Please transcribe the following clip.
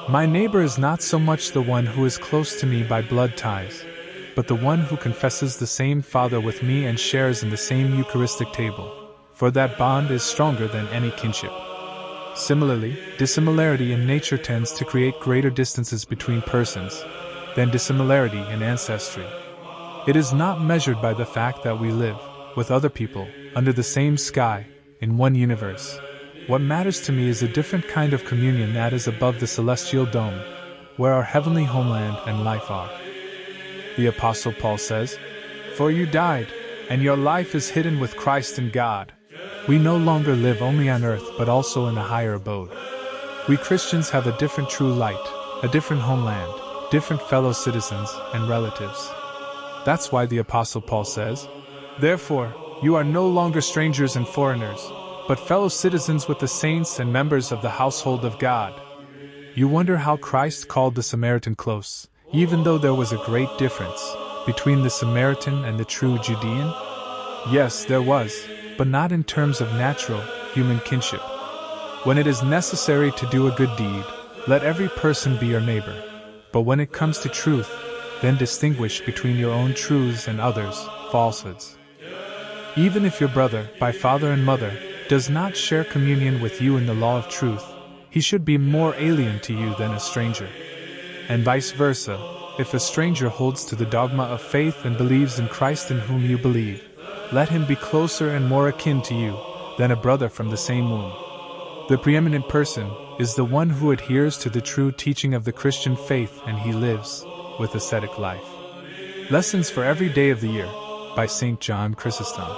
My neighbor is not so much the one who is close to me by blood ties, but the one who confesses the same Father with me and shares in the same Eucharistic table, for that bond is stronger than any kinship. Similarly, dissimilarity in nature tends to create greater distances between persons than dissimilarity in ancestry. It is not measured by the fact that we live, with other people, under the same sky, in one universe. What matters to me is a different kind of communion that is above the celestial dome, where our heavenly homeland and life are. The Apostle Paul says, "For you died, and your life is hidden with Christ in God." We no longer live only on earth but also in a higher abode. We Christians have a different true light, a different homeland, different fellow citizens and relatives. That's why the Apostle Paul says, "Therefore, you are no longer strangers and foreigners, but fellow citizens with the saints and members of the household of God." You wonder how Christ called the Samaritan close, even though there was a great difference between the Samaritan and the true Judean? Yes, there was, but not in terms of natural, human kinship. When it is necessary to do a good deed, let every person be your neighbor. But when it comes to truth, then distinguish between your own truths and others' falsehoods. Even if your brother, by father and mother, does not share communion with you in the law of truth, he should be more alien to you than a stranger. And vice versa, if a stranger holds to the dogma of faith and believes in Christ in whom you believe, let him be closer and more akin to you than a brother from the same womb. The preeminent person is the one who adheres to the true teaching of the Christian faith, and he lives with ascetic life. Lessons for Every Day of the Year by St. John Chrysostom.